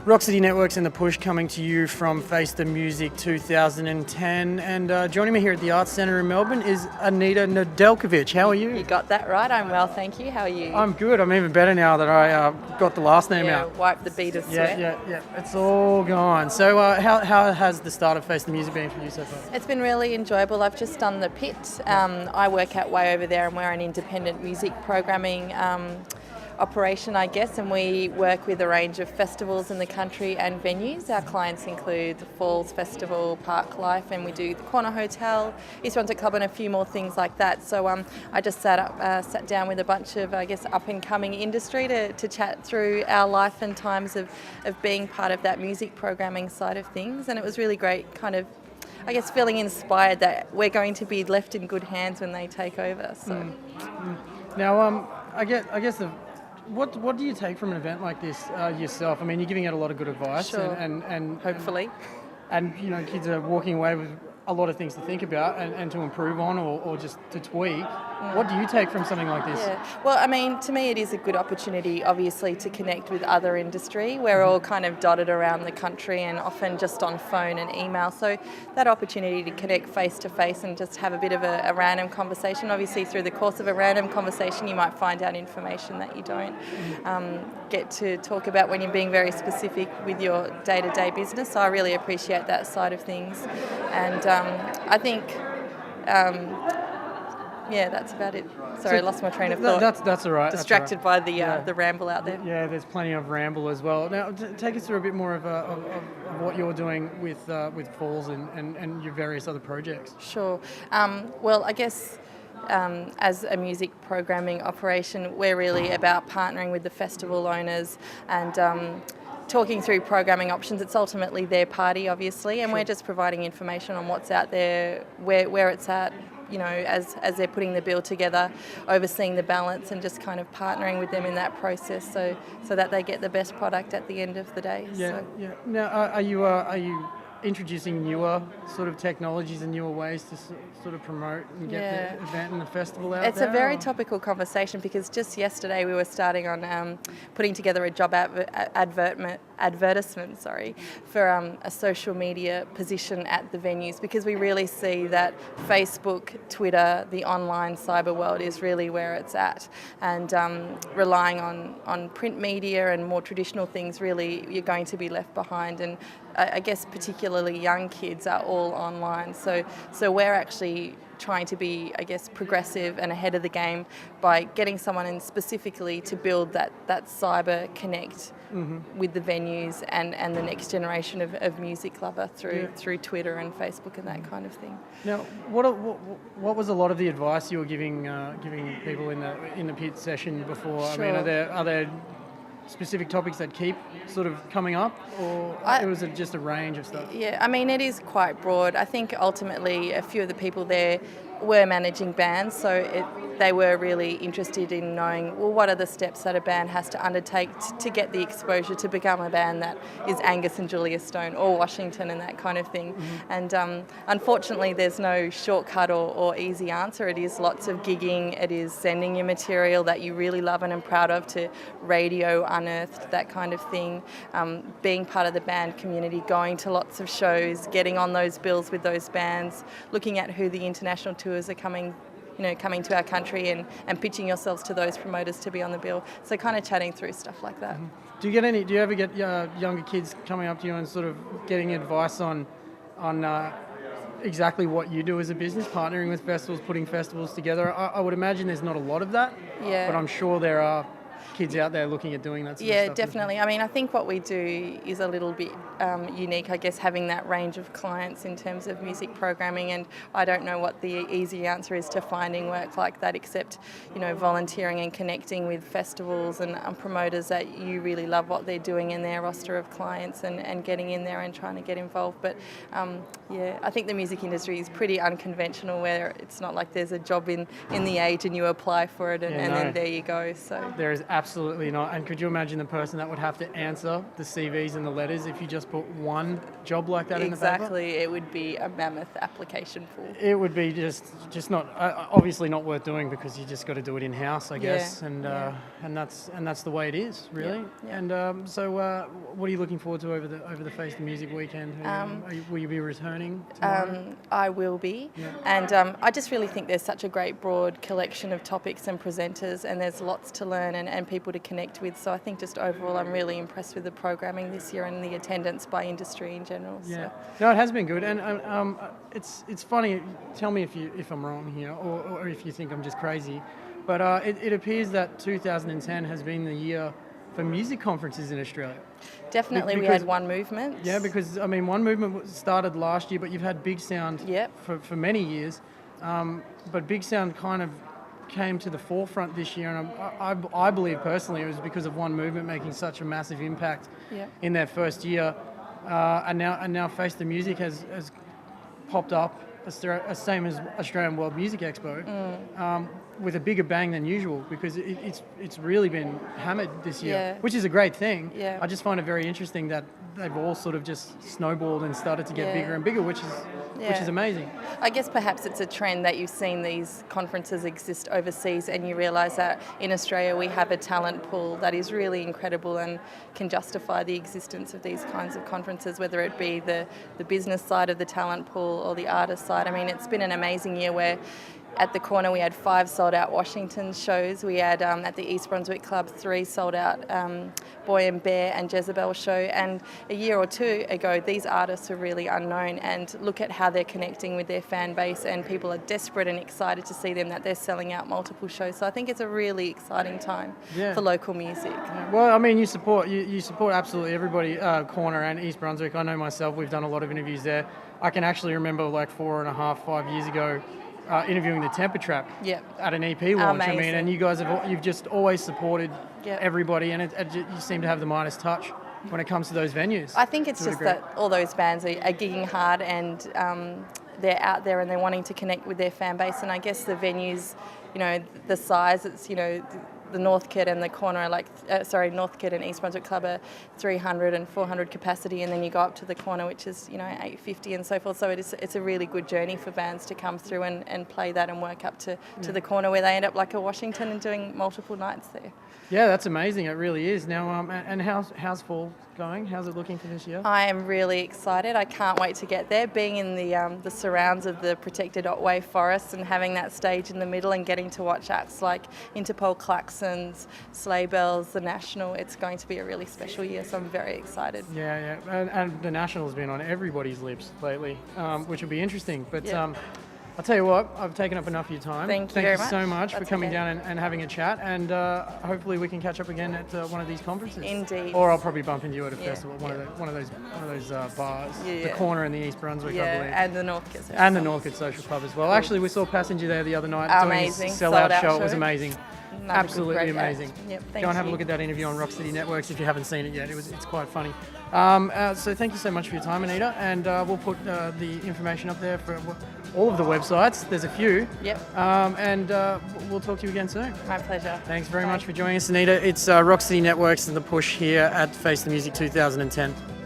Rock City Networks and The Push coming to you from Face the Music 2010. And joining me here at the Arts Centre in Melbourne is Anita Nedeljkovic. How are you? You got that right. I'm well, thank you. How are you? I'm good. I'm even better now that I got the last name out. Wipe the bead of sweat. Yeah. It's all gone. So how has the start of Face the Music been for you so far? It's been really enjoyable. I've just done the pit. I work out way over there and we're an independent music programming operation, I guess, and we work with a range of festivals in the country and venues. Our clients include the Falls Festival, Parklife, and we do the Corner Hotel, East Brunswick Club, and a few more things like that. So I just sat down with a bunch of, I guess, up-and-coming industry to chat through our life and times of being part of that music programming side of things, and it was really great, kind of, I guess, feeling inspired that we're going to be left in good hands when they take over. So Now, I guess what do you take from an event like this yourself? I mean, you're giving out a lot of good advice, sure. and hopefully, and kids are walking away with a lot of things to think about and to improve on or just to tweak. What do you take from something like this? Yeah. Well, I mean, to me it is a good opportunity, obviously, to connect with other industry. We're all kind of dotted around the country and often just on phone and email. So that opportunity to connect face to face and just have a bit of a random conversation. Obviously, through the course of a random conversation, you might find out information that you don't get to talk about when you're being very specific with your day-to-day business. So I really appreciate that side of things. And I think, that's about it. Sorry, I lost my train of thought. That's all right. Distracted by the ramble out there. Yeah, there's plenty of ramble as well. Now, take us through a bit more of what you're doing with Falls and your various other projects. Sure. Well, I guess as a music programming operation, we're really about partnering with the festival owners and talking through programming options. It's ultimately their party, obviously, and We're just providing information on what's out there, where it's at, as they're putting the bill together, overseeing the balance and just kind of partnering with them in that process so that they get the best product at the end of the day. Yeah. Now, are you introducing newer sort of technologies and newer ways to sort of promote and get the event and the festival out there? It's a very topical conversation because just yesterday we were starting on putting together a job advertisement for a social media position at the venues, because we really see that Facebook, Twitter, the online cyber world is really where it's at, and relying on print media and more traditional things, really you're going to be left behind. And I guess particularly young kids are all online. So we're actually trying to be, I guess, progressive and ahead of the game by getting someone in specifically to build that cyber connect with the venues and the next generation of music lover through Twitter and Facebook and that kind of thing. Now, what was a lot of the advice you were giving people in the pit session before? Sure. I mean, are there specific topics that keep sort of coming up, or was it just a range of stuff? Yeah, I mean, it is quite broad. I think ultimately a few of the people there were managing bands, so they were really interested in knowing, well, what are the steps that a band has to undertake to get the exposure to become a band that is Angus and Julia Stone or Washington and that kind of thing. And unfortunately, there's no shortcut or easy answer. It is lots of gigging. It is sending your material that you really love and are proud of to Radio Unearthed, that kind of thing. Being part of the band community, going to lots of shows, getting on those bills with those bands, looking at who the international tours are coming to our country and pitching yourselves to those promoters to be on the bill. So kind of chatting through stuff like that. Do you ever get younger kids coming up to you and sort of getting advice on exactly what you do as a business, partnering with festivals, putting festivals together? I would imagine there's not a lot of that, but I'm sure there are kids out there looking at doing that sort of stuff. Yeah, definitely. I mean, I think what we do is a little bit unique, I guess, having that range of clients in terms of music programming, and I don't know what the easy answer is to finding work like that, except, volunteering and connecting with festivals and promoters that you really love what they're doing in their roster of clients and getting in there and trying to get involved. But I think the music industry is pretty unconventional, where it's not like there's a job in the Age and you apply for it and then there you go. So there is absolutely not. And could you imagine the person that would have to answer the CVs and the letters if you just put one job like that in the paper? Exactly. It would be a mammoth application pool. It would be just not obviously not worth doing, because you just got to do it in house, I guess, and that's the way it is, really. Yeah. And so, what are you looking forward to over the Face the Music weekend? Will you be returning tomorrow? I will be, and I just really think there's such a great broad collection of topics and presenters, and there's lots to learn and people to connect with. So I think just overall, I'm really impressed with the programming this year and the attendance by industry in general. Yeah, So. no, it has been good, and it's funny. Tell me if I'm wrong here, or if you think I'm just crazy, but it appears that 2010 has been the year for music conferences in Australia. Definitely, we had One Movement. Yeah, because One Movement started last year, but you've had Big Sound for many years, but Big Sound kind of came to the forefront this year, and I believe personally it was because of One Movement making such a massive impact in their first year, and now Face the Music has popped up, same as Australian World Music Expo, with a bigger bang than usual, because it's really been hammered this year, which is a great thing. Yeah. I just find it very interesting that they've all sort of just snowballed and started to get bigger and bigger, which is amazing. I guess perhaps it's a trend that you've seen these conferences exist overseas, and you realise that in Australia we have a talent pool that is really incredible and can justify the existence of these kinds of conferences, whether it be the business side of the talent pool or the artist side. I mean, it's been an amazing year where at the corner we had 5 sold-out Washington shows. We had at the East Brunswick Club 3 sold-out Boy and Bear and Jezebel show. And a year or two ago, these artists are really unknown, and look at how they're connecting with their fan base, and people are desperate and excited to see them, that they're selling out multiple shows. So I think it's a really exciting time for local music. Yeah. Well, I mean, you support absolutely everybody, Corner and East Brunswick. I know myself, we've done a lot of interviews there. I can actually remember like 4.5, 5 years ago, interviewing the Temper Trap at an EP launch. Amazing. I mean, and you guys you've just always supported everybody, and you seem to have the Midas touch when it comes to those venues. I think it's just that all those bands are gigging hard, and they're out there and they're wanting to connect with their fan base. And I guess the venues, the size, it's, the Northcote and the corner are Northcote and East Brunswick Club are 300 and 400 capacity, and then you go up to the corner, which is 850 and so forth. So it's a really good journey for bands to come through and play that and work up to the corner, where they end up like a Washington and doing multiple nights there. Yeah, that's amazing. It really is. Now, and how's fall going? How's it looking for this year? I am really excited. I can't wait to get there. Being in the surrounds of the protected Otway Forest and having that stage in the middle and getting to watch acts like Interpol, Klaxons, Sleigh Bells, The National, it's going to be a really special year, so I'm very excited. Yeah. And The National's been on everybody's lips lately, which will be interesting. But I'll tell you what, I've taken up enough of your time. Thank you very much. So much for coming down and having a chat, and hopefully we can catch up again at one of these conferences. Indeed. Or I'll probably bump into you at a festival, one of those bars. The Corner in the East Brunswick, I believe. And the Northcote Social And the Northcote Social Club as well. Cool. Actually, we saw Passenger there the other night amazing. doing a sellout show. It was amazing. Absolutely amazing. Yep, Go and have a look at that interview on Rock City Networks if you haven't seen it yet. It's quite funny. So thank you so much for your time, Anita, and we'll put the information up there for all of the websites. There's a few. Yep. And we'll talk to you again soon. My pleasure. Thanks very much for joining us, Anita. It's Rock City Networks and The Push here at Face the Music 2010.